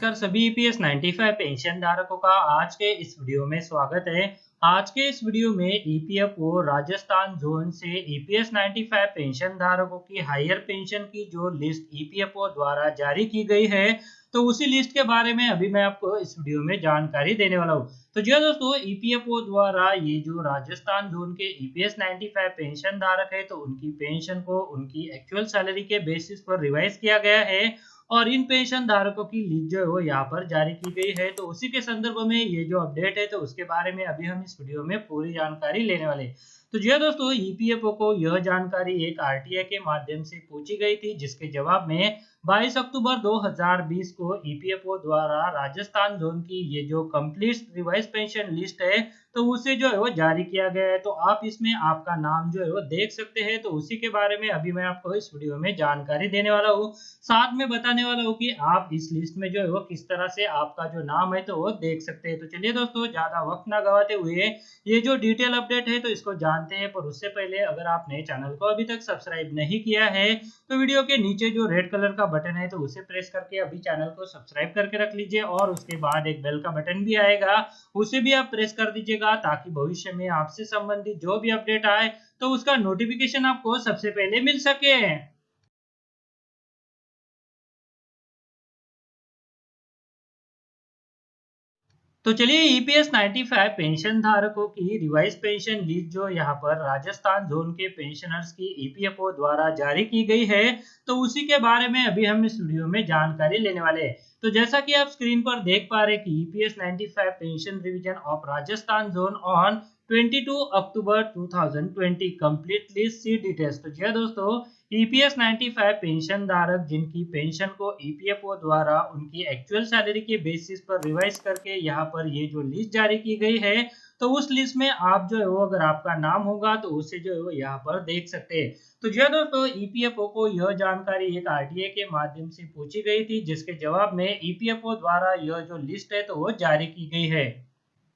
नमस्कार सभी EPS 95 pension धारकों का आज के इस वीडियो में स्वागत है। आज के इस वीडियो में ईपीएफओ राजस्थान जोन से ईपीएस 95 पेंशन धारकों की हायर पेंशन की जो लिस्ट ईपीएफओ द्वारा जारी की गई है, तो उसी लिस्ट के बारे में अभी मैं आपको इस वीडियो में जानकारी देने वाला हूँ। तो जी हाँ दोस्तों, ईपीएफओ द्वारा ये जो राजस्थान जोन के ईपीएस 95 पेंशन धारक है, तो उनकी पेंशन को उनकी एक्चुअल सैलरी के बेसिस पर रिवाइज किया गया है और इन पेंशन धारकों की लिस्ट जो है वो यहाँ पर जारी की गई है। तो उसी के संदर्भ में ये जो अपडेट है, तो उसके बारे में अभी हम इस वीडियो में पूरी जानकारी लेने वाले हैं। तो जी हाँ दोस्तों, ईपीएफओ को यह जानकारी एक आरटीआई के माध्यम से पूछी गई थी, जिसके जवाब में 22 अक्टूबर 2020 को ईपीएफओ द्वारा राजस्थान जोन की ये जो कंप्लीट रिवाइज पेंशन लिस्ट है, तो उसे जो है वो जारी किया गया है। तो आप इसमें आपका नाम जो है वो देख सकते हैं। तो उसी के बारे में अभी मैं आपको इस वीडियो में जानकारी देने वाला हूँ, साथ में बताने वाला हूँ कि आप इस लिस्ट में जो है वो किस तरह से आपका जो नाम है तो वो देख सकते हैं। तो चलिए दोस्तों, ज्यादा वक्त ना गवाते हुए ये जो डिटेल अपडेट है तो इसको जानते हैं। पर उससे पहले अगर आपने चैनल को अभी तक सब्सक्राइब नहीं किया है, तो वीडियो के नीचे जो रेड कलर का बटन है तो उसे प्रेस करके अभी चैनल को सब्सक्राइब करके रख लीजिए और उसके बाद एक बेल का बटन भी आएगा, उसे भी आप प्रेस कर दीजिएगा, ताकि भविष्य में आपसे संबंधित जो भी अपडेट आए तो उसका नोटिफिकेशन आपको सबसे पहले मिल सके। तो चलिए, ईपीएस 95 पेंशन धारकों की रिवाइज पेंशन लिस्ट जो यहाँ पर राजस्थान जोन के पेंशनर्स की ईपीएफओ द्वारा जारी की गई है, तो उसी के बारे में अभी हम इस वीडियो में जानकारी लेने वाले हैं। तो जैसा कि आप स्क्रीन पर देख पा रहे हैं कि EPS 95 pension revision of Rajasthan zone on 22 October 2020 complete list see details. तो जी हाँ दोस्तों, ईपीएस 95 पेंशन धारक जिनकी पेंशन को ईपीएफओ द्वारा उनकी एक्चुअल सैलरी के बेसिस पर रिवाइज करके यहाँ पर ये जो लिस्ट जारी की गई है, तो उस लिस्ट में आप जो है वो अगर आपका नाम होगा तो उसे जो है वो यहाँ पर देख सकते हैं। तो जी हाँ दोस्तों, ईपीएफओ को यह जानकारी एक आरटीआई के माध्यम से पूछी गई थी, जिसके जवाब में ईपीएफओ द्वारा यह जो लिस्ट है तो वो जारी की गई है।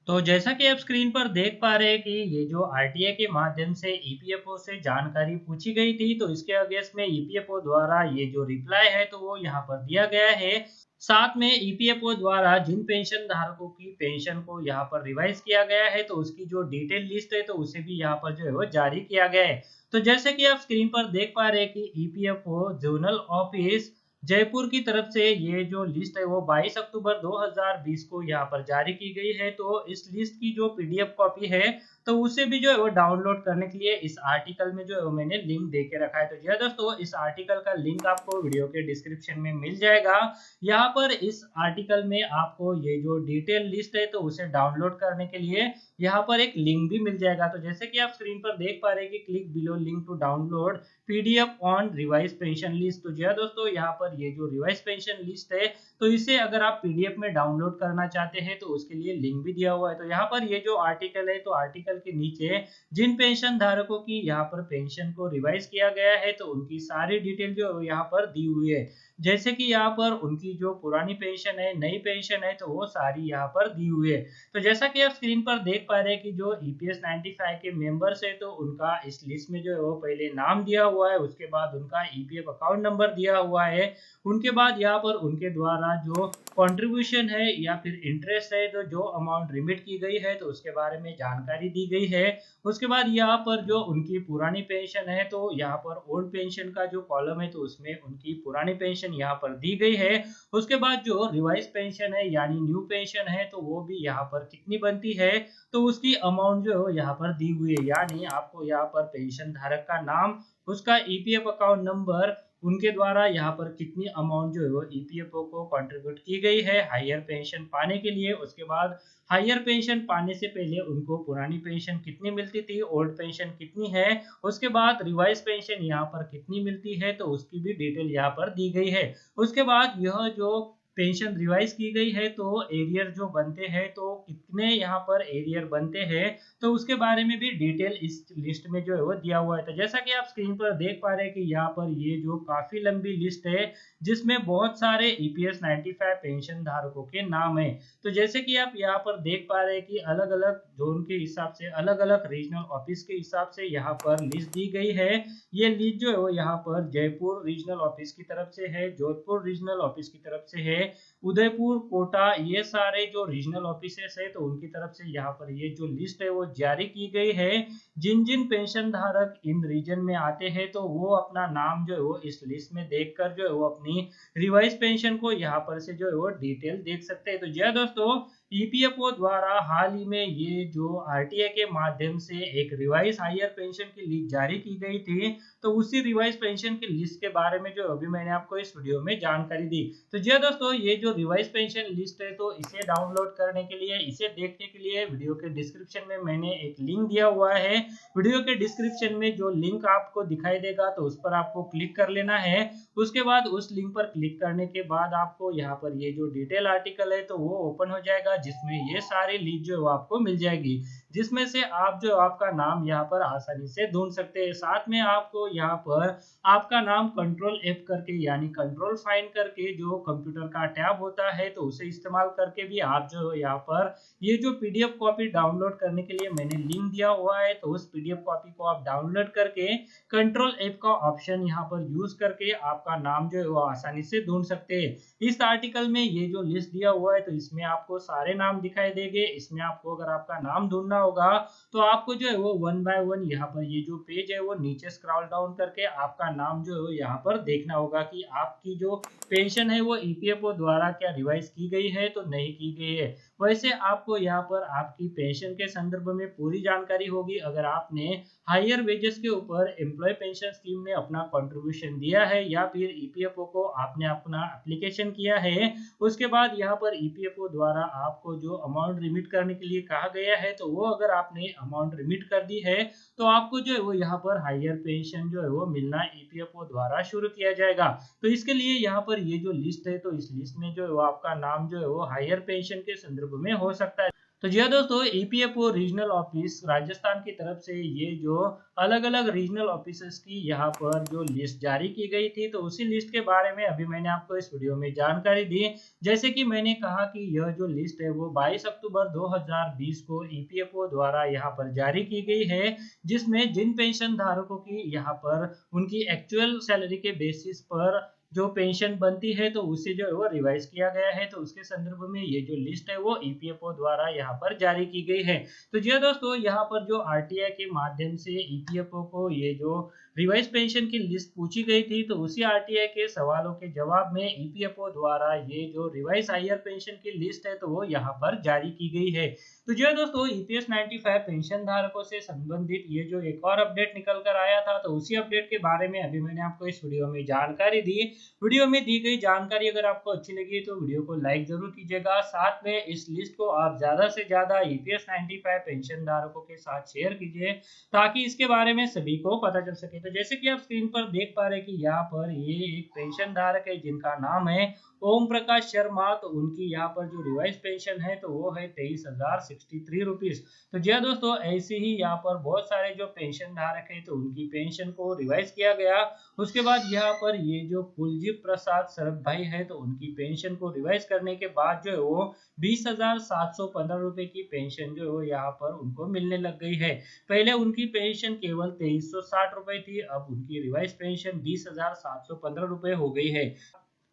तो जैसा कि आप स्क्रीन पर देख पा रहे हैं कि ये जो आरटीआई के माध्यम से ईपीएफओ से जानकारी पूछी गई थी, तो इसके अगेंस्ट में ईपीएफओ द्वारा ये जो रिप्लाई है तो वो यहाँ पर दिया गया है। साथ में ईपीएफओ द्वारा जिन पेंशन धारकों की पेंशन को यहाँ पर रिवाइज किया गया है, तो उसकी जो डिटेल लिस्ट है तो उसे भी यहाँ पर जो है वो जारी किया गया है। तो जैसे कि आप स्क्रीन पर देख पा रहे हैं कि ईपीएफओ जोनल ऑफिस जयपुर की तरफ से ये जो लिस्ट है वो 22 अक्टूबर 2020 को यहाँ पर जारी की गई है। तो इस लिस्ट की जो पीडीएफ कॉपी है, तो उसे भी जो है वो डाउनलोड करने के लिए इस आर्टिकल में जो है वो मैंने लिंक दे के रखा है। तो जी हाँ दोस्तों, इस आर्टिकल का लिंक आपको वीडियो के डिस्क्रिप्शन में मिल जाएगा। यहाँ पर इस आर्टिकल में आपको ये जो डिटेल लिस्ट है तो उसे डाउनलोड करने के लिए यहाँ पर एक लिंक भी मिल जाएगा। तो जैसे कि आप स्क्रीन पर देख पा रहे हैं कि click below link to download PDF on revise pension list. तो जी हाँ दोस्तों, यहाँ पर ये जो रिवाइज पेंशन लिस्ट है, तो इसे अगर आप पीडीएफ में डाउनलोड करना चाहते हैं तो उसके लिए लिंक भी दिया हुआ है। तो यहाँ पर ये जो आर्टिकल है, तो आर्टिकल के नीचे जिन पेंशन धारकों की यहाँ पर पेंशन को रिवाइज किया गया है, तो उनकी सारी डिटेल जो यहाँ पर दी हुई है। जैसे कि यहाँ पर उनकी जो पुरानी पेंशन है, नई पेंशन है, तो वो सारी यहाँ पर दी हुई है। तो जैसा कि आप स्क्रीन पर देख पा रहे हैं कि जो ईपीएस 95 के मेंबर्स है, तो उनका इस लिस्ट में जो है वो पहले नाम दिया हुआ है, उसके बाद उनका ईपीएफ अकाउंट नंबर दिया हुआ है, उनके बाद यहाँ पर उनके द्वारा जो कंट्रीब्यूशन है या फिर इंटरेस्ट है, तो जो अमाउंट रिमिट की गई है तो उसके बारे में जानकारी दी गई है। उसके बाद यहाँ पर जो उनकी पुरानी पेंशन है, तो यहाँ पर ओल्ड पेंशन का जो कॉलम है तो उसमें उनकी पुरानी पेंशन यहाँ पर दी गई है। उसके बाद जो रिवाइज पेंशन है यानी न्यू पेंशन है, तो वो भी यहाँ पर कितनी बनती है, तो उसकी अमाउंट जो है यहाँ पर दी हुई है। यानी आपको यहाँ पर पेंशन धारक का नाम, उसका ईपीएफ अकाउंट नंबर, उनके द्वारा यहाँ पर कितनी अमाउंट जो है वो ईपीएफओ को कंट्रीब्यूट की गई है हायर पेंशन पाने के लिए। उसके बाद हायर पेंशन पाने से पहले उनको पुरानी पेंशन कितनी मिलती थी, ओल्ड पेंशन कितनी है, उसके बाद रिवाइज पेंशन यहाँ पर कितनी मिलती है, तो उसकी भी डिटेल यहाँ पर दी गई है। उसके बाद यह जो पेंशन रिवाइज की गई है, तो एरियर जो बनते हैं, तो कितने यहाँ पर एरियर बनते हैं, तो उसके बारे में भी डिटेल इस लिस्ट में जो है वो दिया हुआ है। तो जैसा कि आप स्क्रीन पर देख पा रहे हैं कि यहाँ पर ये जो काफी लंबी लिस्ट है, जिसमें बहुत सारे ईपीएस 95 पेंशन धारकों के नाम है। तो जैसे कि आप यहाँ पर देख पा रहे हैं कि अलग अलग जोन के हिसाब से, अलग अलग रीजनल ऑफिस के हिसाब से यहाँ पर लिस्ट दी गई है। ये लिस्ट जो है वो यहाँ पर जयपुर रीजनल ऑफिस की तरफ से है, जोधपुर रीजनल ऑफिस की तरफ से है, उदयपुर, कोटा, ये सारे जो रीजनल ऑफिसेस है तो उनकी तरफ से यहाँ पर ये जो लिस्ट है वो जारी की गई है। जिन जिन पेंशन धारक इन रीजन में आते हैं तो वो अपना नाम जो है वो इस लिस्ट में देखकर जो है वो अपनी रिवाइज पेंशन को यहाँ पर से जो है वो डिटेल देख सकते हैं। तो जी हाँ दोस्तों, ईपीएफओ द्वारा हाल ही में ये जो आरटीआई के माध्यम से एक रिवाइज हायर पेंशन की लिस्ट जारी की गई थी, तो उसी रिवाइज पेंशन की लिस्ट के बारे में जो अभी मैंने आपको इस वीडियो में जानकारी दी। तो जी हाँ दोस्तों, ये जो रिवाइज पेंशन लिस्ट है तो इसे डाउनलोड करने के लिए, इसे देखने के लिए वीडियो के डिस्क्रिप्शन में मैंने एक लिंक दिया हुआ है। वीडियो के डिस्क्रिप्शन में जो लिंक आपको दिखाई देगा तो उस पर आपको क्लिक कर लेना है। उसके बाद उस लिंक पर क्लिक करने के बाद आपको यहाँ पर ये जो डिटेल आर्टिकल है तो वो ओपन हो जाएगा, जिसमें ये सारी लिस्ट जो है वो आपको मिल जाएगी, जिसमें से आप जो आपका नाम यहाँ पर आसानी से ढूंढ सकते हैं। साथ में आपको यहाँ पर आपका नाम कंट्रोल F करके यानी कंट्रोल फाइंड करके जो कंप्यूटर का टैब होता है तो उसे इस्तेमाल करके भी आप जो यहाँ पर ये जो पीडीएफ कॉपी डाउनलोड करने के लिए मैंने लिंक दिया हुआ है तो उस पीडीएफ कॉपी को आप डाउनलोड करके कंट्रोल F का ऑप्शन यहाँ पर यूज करके आपका नाम जो है वो आसानी से ढूंढ सकते हैं। इस आर्टिकल में ये जो लिस्ट दिया हुआ है तो इसमें आपको सारे नाम दिखाई देंगे। इसमें आपको अगर आपका नाम ढूंढना होगा तो आपको जो है वो 1 बाय 1 यहाँ पर ये जो पेज है वो नीचे स्क्रॉल डाउन करके आपका नाम जो है यहाँ पर देखना होगा कि आपकी जो पेंशन है वो ईपीएफओ द्वारा क्या रिवाइज की गई है तो नहीं की गई है। वैसे आपको यहाँ पर आपकी पेंशन के संदर्भ में पूरी जानकारी होगी अगर आपने हायर वेजेस के ऊपर एम्प्लॉय पेंशन स्कीम में अपना कंट्रीब्यूशन दिया है या फिर ईपीएफओ को आपने अपना एप्लीकेशन किया है। उसके बाद यहाँ पर ईपीएफओ द्वारा आपको जो अमाउंट रिमिट करने के लिए कहा गया है तो वो अगर आपने अमाउंट रिमिट कर दी है तो आपको जो है वो यहाँ पर हायर पेंशन जो है वो मिलना ईपीएफओ द्वारा शुरू किया जाएगा। तो इसके लिए यहाँ पर ये जो लिस्ट है तो इस लिस्ट में जो है वो आपका नाम जो है वो हायर पेंशन के संदर्भ में हो सकता है। तो जी हाँ दोस्तों, ईपीएफओ रीजनल ऑफिस राजस्थान की तरफ से ये जो अलग अलग रीजनल ऑफिसर्स की यहाँ पर जो लिस्ट जारी की गई थी तो उसी लिस्ट के बारे में अभी मैंने आपको इस वीडियो में जानकारी दी। जैसे कि मैंने कहा कि यह जो लिस्ट है वो 22 अक्टूबर 2020 को ईपीएफओ द्वारा यहाँ पर जारी की गई है, जिसमें जिन पेंशन धारकों की यहाँ पर उनकी एक्चुअल सैलरी के बेसिस पर जो पेंशन बनती है तो उसे जो है वो रिवाइज किया गया है। तो उसके संदर्भ में ये जो लिस्ट है वो ईपीएफओ द्वारा यहाँ पर जारी की गई है। तो जी दोस्तों, यहाँ पर जो आरटीआई के माध्यम से ईपीएफओ को ये जो रिवाइज पेंशन की लिस्ट पूछी गई थी तो उसी आरटीआई के सवालों के जवाब में ईपीएफओ द्वारा ये जो रिवाइज हायर पेंशन की लिस्ट है तो वो यहाँ पर जारी की गई है। तो जो दोस्तों, ईपीएस 95 पेंशन धारकों से संबंधित ये जो एक और अपडेट निकल कर आया था तो उसी अपडेट के बारे में अभी मैंने आपको इस वीडियो में जानकारी दी। वीडियो में दी गई जानकारी अगर आपको अच्छी लगी तो वीडियो को लाइक जरूर कीजिएगा। साथ में इस लिस्ट को आप ज्यादा से ज्यादा ईपीएस 95 पेंशन धारकों के साथ शेयर कीजिए ताकि इसके बारे में सभी को पता चल सके। तो जैसे कि आप स्क्रीन पर देख पा रहे हैं कि यहाँ पर ये एक पेंशन धारक है जिनका नाम है ओम प्रकाश शर्मा। तो उनकी यहाँ पर जो रिवाइज पेंशन है तो वो है 23,063 रुपीज। तो जी हाँ दोस्तों, ऐसे ही यहाँ पर बहुत सारे जो पेंशन धारक है तो उनकी पेंशन को रिवाइज किया गया। उसके बाद यहाँ पर ये जो कुलजीत प्रसाद शरद भाई है तो उनकी पेंशन को रिवाइज करने के बाद जो है वो 20,715 रुपए की पेंशन जो है वो यहाँ पर उनको मिलने लग गई है। पहले उनकी पेंशन केवल 2360 रुपए थी, अब उनकी रिवाइज पेंशन 20,715 रुपए हो गई है।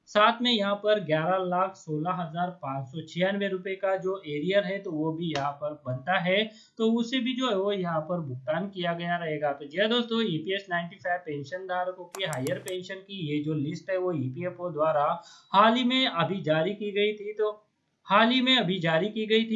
साथ में यहाँ पर 11,16,596 रुपए का जो एरियर है तो वो भी यहाँ पर बनता है, तो उसे भी जो है वो यहाँ पर भुगतान किया गया रहेगा। तो जी दोस्तों, ईपीएस 95 पेंशन धारकों की हायर पेंशन की ये जो लिस्ट है वो ईपीएफओ द्वारा हाल ही में अभी जारी की गई थी।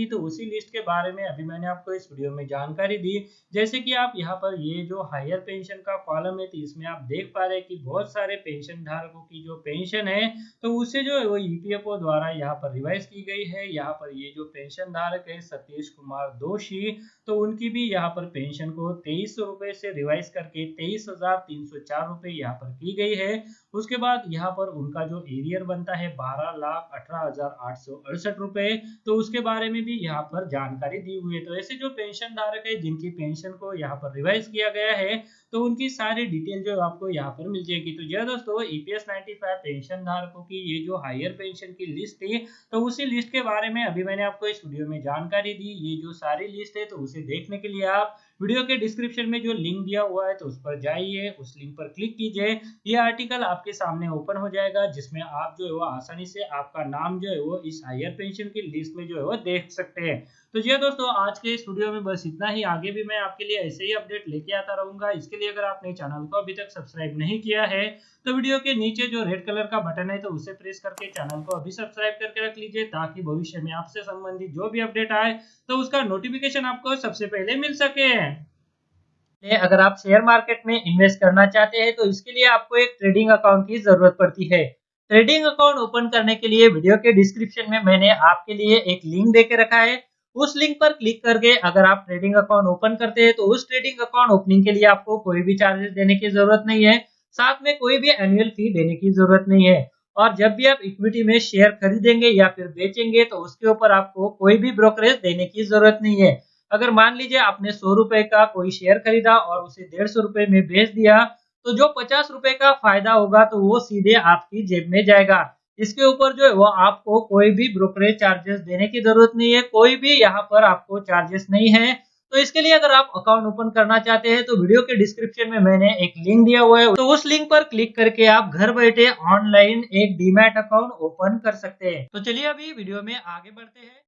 तो उसी लिस्ट के बारे में अभी मैंने आपको इस वीडियो में जानकारी दी। जैसे कि आप यहाँ पर ये जो हायर पेंशन का कॉलम है तो इसमें आप देख पा रहे हैं कि बहुत सारे पेंशन धारकों की जो पेंशन है तो उसे जो है वो ईपीएफओ द्वारा यहाँ पर रिवाइज की गई है। यहाँ पर ये जो पेंशन धारक है सतीश कुमार दोषी, तो उनकी भी यहाँ पर पेंशन को 2300 रुपए से रिवाइज करके 23,304 रुपए यहाँ पर की गई है। उसके बाद यहाँ पर उनका जो एरियर बनता है 12,18,868 रुपए, तो उसके बारे में भी यहाँ पर जानकारी दी हुई है। तो ऐसे जो पेंशन धारक है जिनकी पेंशन को यहाँ पर रिवाइज किया गया है तो उनकी सारी डिटेल जो आपको यहाँ पर मिल जाएगी। तो जी दोस्तों, ईपीएस 95 पेंशन धारकों की ये जो हायर पेंशन की लिस्ट थी तो उसी लिस्ट के बारे में अभी मैंने आपको इस वीडियो में जानकारी दी। ये जो सारी लिस्ट है तो उसे देखने के लिए आप वीडियो के डिस्क्रिप्शन में जो लिंक दिया हुआ है तो उस पर जाइए, उस लिंक पर क्लिक कीजिए। ये आर्टिकल आपके सामने ओपन हो जाएगा, जिसमें आप जो है वो आसानी से आपका नाम जो है वो इस हायर पेंशन की लिस्ट में जो है वो देख सकते हैं। तो जी दोस्तों, आज के इस वीडियो में बस इतना ही। आगे भी मैं आपके लिए ऐसे ही अपडेट लेके आता रहूंगा। इसके लिए अगर आपने चैनल को अभी तक सब्सक्राइब नहीं किया है तो वीडियो के नीचे जो रेड कलर का बटन है तो उसे प्रेस करके चैनल को अभी सब्सक्राइब करके रख लीजिए, ताकि भविष्य में आपसे संबंधित जो भी अपडेट आए तो उसका नोटिफिकेशन आपको सबसे पहले मिल सके। अगर आप शेयर मार्केट में इन्वेस्ट करना चाहते हैं तो इसके लिए आपको एक ट्रेडिंग अकाउंट की जरूरत पड़ती है। ट्रेडिंग अकाउंट ओपन करने के लिए वीडियो के डिस्क्रिप्शन में मैंने आपके लिए एक लिंक देके रखा है। उस लिंक पर क्लिक करके अगर आप ट्रेडिंग अकाउंट ओपन करते हैं तो उस ट्रेडिंग अकाउंट ओपनिंग के लिए आपको कोई भी चार्जेस देने की जरूरत नहीं है, साथ में कोई भी एनुअल फी देने की जरूरत नहीं है। और जब भी आप इक्विटी में शेयर खरीदेंगे या फिर बेचेंगे तो उसके ऊपर आपको कोई भी ब्रोकरेज देने की जरूरत नहीं है। अगर मान लीजिए आपने 100 रुपए का कोई शेयर खरीदा और उसे 150 रुपए में बेच दिया, तो जो 50 रुपए का फायदा होगा तो वो सीधे आपकी जेब में जाएगा। इसके ऊपर जो है वो आपको कोई भी ब्रोकरेज चार्जेस देने की जरूरत नहीं है, कोई भी यहाँ पर आपको चार्जेस नहीं है। तो इसके लिए अगर आप अकाउंट ओपन करना चाहते हैं तो वीडियो के डिस्क्रिप्शन में मैंने एक लिंक दिया हुआ है, तो उस लिंक पर क्लिक करके आप घर बैठे ऑनलाइन एक डीमैट अकाउंट ओपन कर सकते हैं। तो चलिए अभी वीडियो में आगे बढ़ते हैं।